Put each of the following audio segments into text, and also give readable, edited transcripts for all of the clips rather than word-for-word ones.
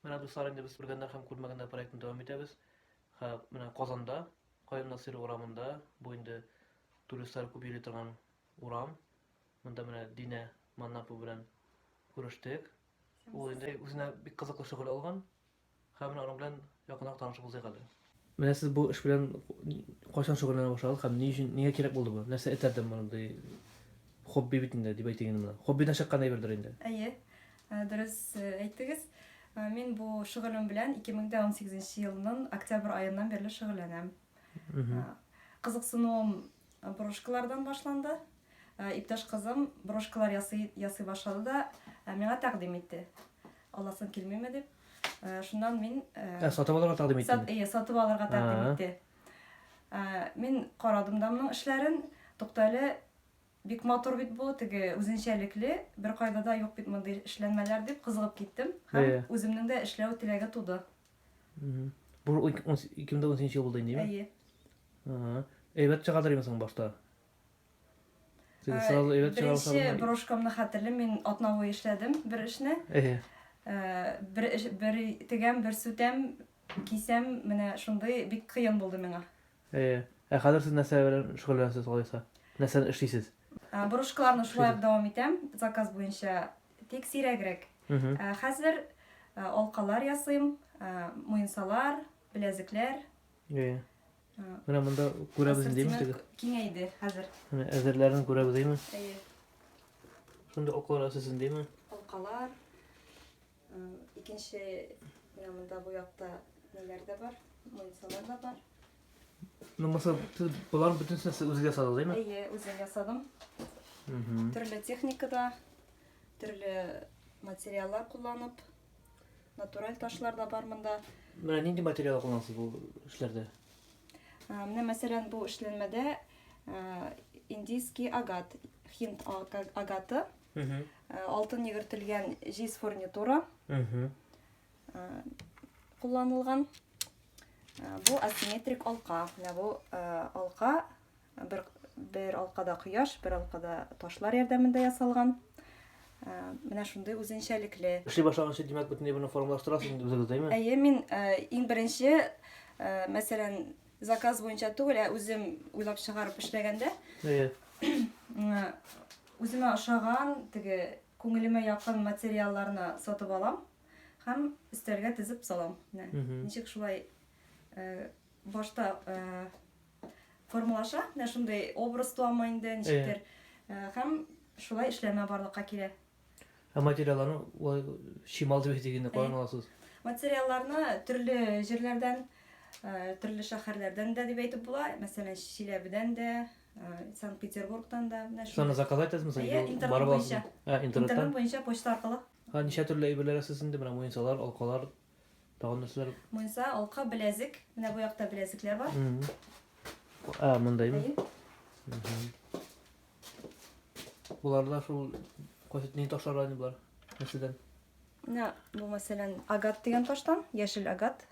Mena dostlar indi biz bilgenler hem kurmaganda proyektini devam edebis. Ha, mena Qozanda, Qayın Nasiri uramında bu indi turistler köp ýeli turgan uram. Munda mena Dine Mannapu bilen görüşdik. O indi özüne bir kızykly şugul algan. Ha, mena onun bilen ýakynak tanyşyk bolsa galy. Mena siz bu iş bilen gaçan şugullana başladınız? Hem niye kerek boldy bu? Näse eterdim bunu? Hobby bitinde diýip aýtdygyny mena. Hobbyden şaqqanday berdir indi. Әйе, дөрес әйттегез. Мин бу шөгылем белән 2018 елның октябрь аеннан бирле шөгыльләнәм. Кызыксынуым брошкалардан башланды. Иптәш кызым брошкалар ясый башлады да миңа тәкъдим итте. Аласың килмиме дип. Шуннан мин Сатып алырга тәкъдим итте. Сатып алырга тәкъдим итте. Мин карадым да моның эшләрен. Туктале бик матур бит бу, теге үзенчәлекле, бер кайда да юк бит мондый эшләнмәләр дип кызыгып киттем. Һәм үземнең дә эшләү теләге туды. Бу 2018 ел булды инде. Әйе. Әйбәт чыгардыр инде башта. Сез сразу әйбәт чыгарып Беренче брошкамны хәтерлим, мин атна буе эшләдем бер эшне. Бер тегәм, бер сүтәм, кисәм, менә шундый бик кыен булды миңа. Хәзер сез нәрсә белән шөгыльләнәсез алайса? Нәрсә эшлисез? Брошкаларны шулай дәвам итәм, заказ буенча тик сирәгрәк. Хәзер алкалар ясыйм, муенсалар, беләзекләр. Менә монда күрәбез инде теге. Киңәйде хәзер. Менә әзерләрен күрәбез инде. Әйе. Шунда алкалар ясыйсыз индеме? Алкалар. Икенче менә монда бу якта ниләр дә бар? Муенсалар да бар. Mesela bunların bütün sesi özüge yasadınız değil mi? Әйе, үзем ясадым. Төрле техникада, төрле материаллар кулланып, натураль ташлар да бар монда. Менә нинди материал кулланасыз бу эшләрдә? Менә мәсәлән бу эшләнмәдә индийский агат, хинд агаты, алтын йөгертелгән җиз фурнитура кулланылган. Бу асимметрик алка. Бу алка бер алкада кояш, бер алкада ташлар ярдәмендә ясалган. Менә шундый үзенчәлекле. Эшли башлаганчы димәк бөтенләй буны формалаштырасыз инде үзегез, дәйме? Әйе, мин иң беренче мәсәлән заказ буенча түгел, үзем уйлап чыгарып эшләгәндә, үземә ошаган, теге күңелемә якын материалларны сатып алам һәм өстәлгә тезеп салам. Ничек шулай башта формалаша, менә шундый образ туамы инде, ничектер. Һәм шулай эшләмә барлыкка килә. Материалларны шимал дип әйтгәндә каян аласыз? Материалларны төрле җирләрдән, төрле шәһәрләрдән дә дип әйтеп була. Мәсәлән, Шиләбедән дә, Санкт-Петербургтан да, менә шундый. Саны заказ итәсезме? Интернет буенча. Интернет буенча почта аркылы. Ничә төрле әйберләр ясыйсыз инде, менә муенсалар, алкалар, тагын нәрсәләр? Муенса, алка, беләзек. Менә бу якта беләзекләр бар. Мондаймы? Буларда шул кайсы ташлар инде булар? Нәрсәдән? Менә бу мәсәлән агат дигән таштан, яшел агат.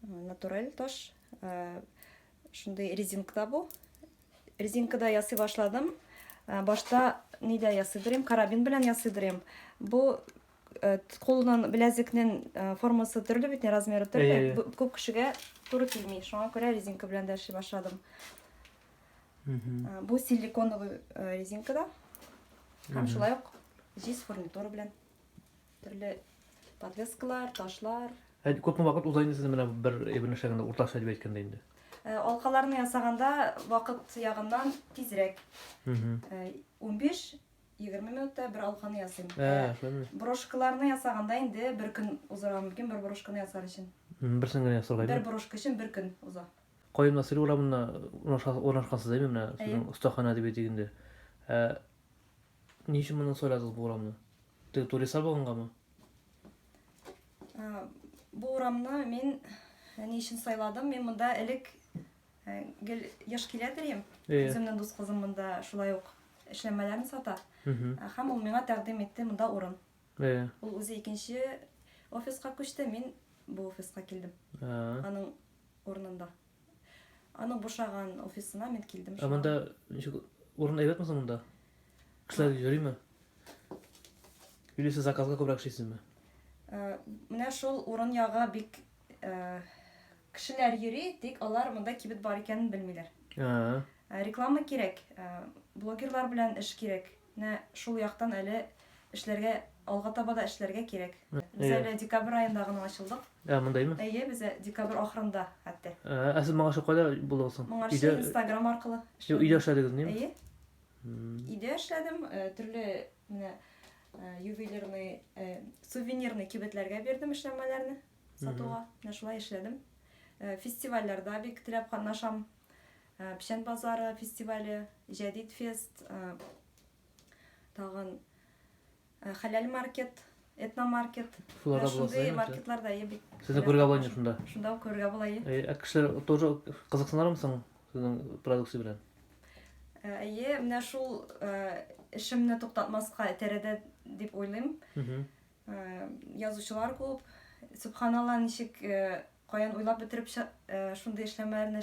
Натураль таш. Шундый резинкада бу. Резинкада ясый башладым. Башта нидә ясыйдырым? Карабин белән ясыйдырым. Бу колунан беләзекнең формасы төрле бит, размеры төрле. Күп кешегә туры килми. Шуңа күрә резинка белән дә эшли башладым. Бу силиконовый резинкада. Һәм шулай ук җиз фурнитура белән төрле подвескалар, ташлар. Күпме вакыт уза инде сезнең менә бер әйберне эшләгәндә, уртача дип әйткәндә инде? Алкаларны ясаганда вакыт ягыннан тизрәк. 15-20 минутта бер алканы ясыйм. Брошкаларны ясаганда инде бер көн узарга мөмкин, бер брошканы ясар өчен. Берсен генә ясарга. Бер брошка өчен бер көн уза. Qayın Nasiri uramында урнашкансыз дәйме менә сезнең остахана дип әйтгәндә? Ни өчен моны сайладыгыз бу урамны? Теге туристлар булгангамы? Бу урамны мин ни өчен сайладым? Мин монда элек гел яш киләдерем. Үземнең дус кызым монда шулай ук эшләмәләрне сата. Һәм ул миңа тәкъдим итте монда урын. Ул үзе икенче офиска күчте, мин бу офиска килдем. Аның урынында. Аның бушаган офисына мин килдем. Монда урын әйбәтме соң монда? Кешеләр йөриме? Юлиса заказга күбрәк эшлисезме? Менә шул урын яга бик кешеләр йөри, тик алар монда кибет бар икәнен белмиләр. Реклама кирәк, блогерлар белән эш кирәк. Менә шул яктан әле эшләргә, алга таба да эшләргә кирәк. Без әле декабрь аенда гына ачылдык. Мондаймы? Без декабрь ахырында хәтта. Сез маңашы кайда булдыгыз? Моңарчы Instagram аркылы. Өйдә эшләдегез, неме? Өйдә эшләдем, төрле менә ювелирный, сувенирный кибетләргә бирдем эшләмәләрне сатуга. Менә шулай эшләдем. Фестивальләрдә бик теләп катнашам. Печән базары фестивале, Җәдид фест, тагын Халяль маркет, этномаркет. Шуларда Шундый маркетларда бик. Сезне күрергә була инде шунда. Шунда күрергә була. Кешеләр тоже кызыксыналармы соң сезнең продукция белән? Менә шул эшемне туктатмаска тәрәдә дип уйлыйм. Язучылар күп. Субханалла, ничек каян уйлап бетереп шундый эшләмәләрне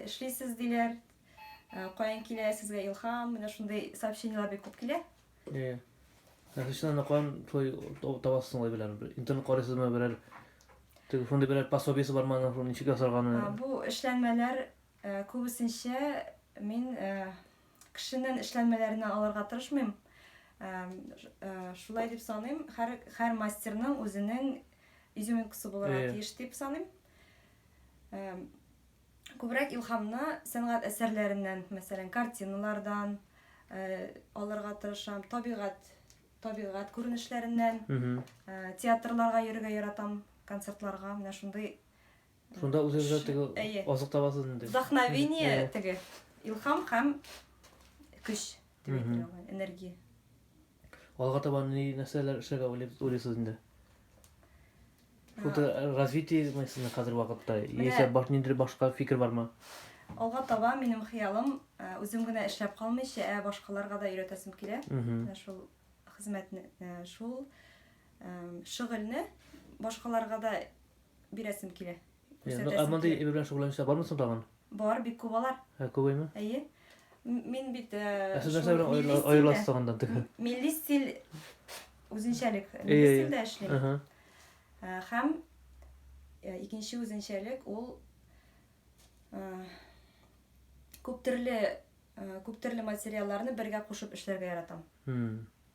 эшлисез диләр. Каян килә сезгә илһам, менә шундый сообщениелар бик күп килә. Sizden kayın табасың ой белән. Интернет карыйсызмы берәр? Шундый берәр пособиесе бармы, шуны ничек ясарганы? Бу эшләнмәләр күбесенчә мин кешенең эшләнмәләренә алырга тырышмыйм. Шулай дип саныйм, һәр мастерның үзенең изюминкасы булырга тиеш дип саныйм. Күбрәк илһамны сәнгать әсәрләреннән, мәсәлән, картиналардан алырга тырышам, табигать күренешләреннән, театрларга йөрергә яратам, концертларга, менә шундый. Шунда үзегезгә теге азык табасыз инде. Вдохновение, теге илһам һәм көч, энергия. Алга таба ни нәрсәләр эшләргә уйлыйсыз инде? Шулай развитие мәсьәләсенә хәзер вакытта яисә ниндидер башка фикер бармы? Алга таба минем хыялым үзем генә эшләп калмыйча, башкаларга да өйрәтәсем килә. Шул хезмәтне, шул шөгыльне башкаларга да бирәсем килә. Мондый белән шөгыльләнүчеләр бармы соң тагын? Бар, бик күп алар. Күпме? Мин бит аерыласыз тагындан теге. Милли стиль үзенчәлек, милли стильдә эшлим. Һәм икенче үзенчәлек ул күп төрле материалларны бергә кушып эшләргә яратам.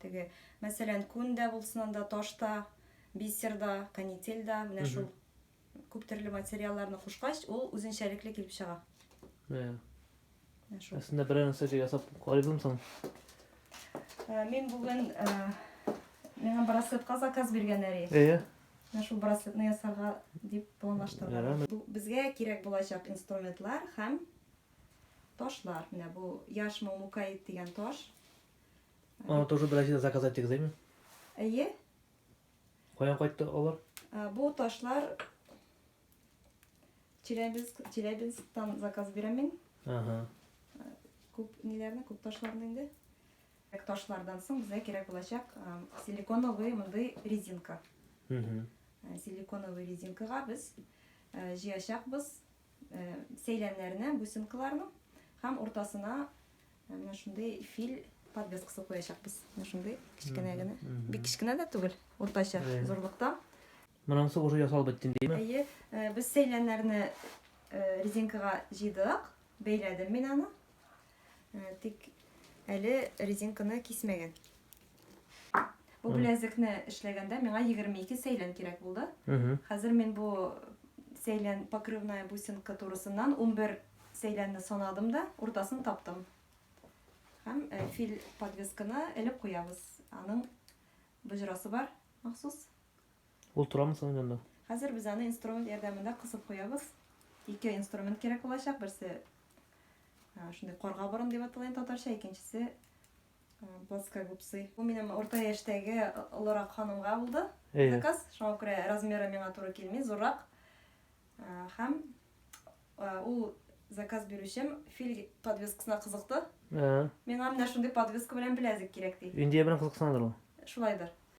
Теге, мәсәлән, күндә булсын анда, ташта, бисерда, канителдә, менә шул күп төрле материалларны кушкач, ул үзенчәлекле килеп чыга. Әсендә берәр нәрсә ясап карыйсызмы соң? Мин бүген миңа браслетка заказ биргәннәр. Менә шул браслетны ясарга дип планлаштырган. Безгә кирәк булачак инструментлар һәм ташлар. Менә бу яшь мамукаит дигән таш. Аны тоже берәр заказ итегезме? Каян кайтты алар? Бу ташлар Челябинсктан заказ бирәм мин. Күп ниләрне, күп ташларны инде. Ташлардан соң безгә кирәк булачак силиконовый мондый резинка. Силиконовый резинкага без җыячакбыз сәйләннәрне, бусинкаларны һәм уртасына менә шундый фил подвескасы куячакбыз. Менә шундый кичкенә генә. Бик кичкенә дә түгел, уртача зурлыкта. Монысы уже ясалып бетте инде. Без сәйләннәрне резинкага җыйдык, бәйләдем мин аны. Тик әле резинканы кисмәгән. Бу беләзекне эшләгәндә миңа 22 сәйлән кирәк булды. Хәзер мин бу сәйлән покрывная бусинка турысыннан 11 сәйләнне санадым да, уртасын таптым. Һәм фил подвесканы элеп куябыз. Аның бөҗрасы бар, махсус. Ул торамы соң анда? Хәзер без аны инструмент ярдәмендә кысып куябыз. 2 инструмент кирәк булачак, берсе шундый карга борын дип аталган татарча, икенчесе плоскогубцы. Бу минем орта яшьтәге олырак ханымга булды. Заказ, шуңа күрә размеры миңа туры килми, зуррак. Һәм ул заказ бирүчем фил подвескасына кызыкты. Миңа менә шундый подвеска белән беләзек кирәк ди. Индия белән кызыксынадыр ул. Шулайдыр.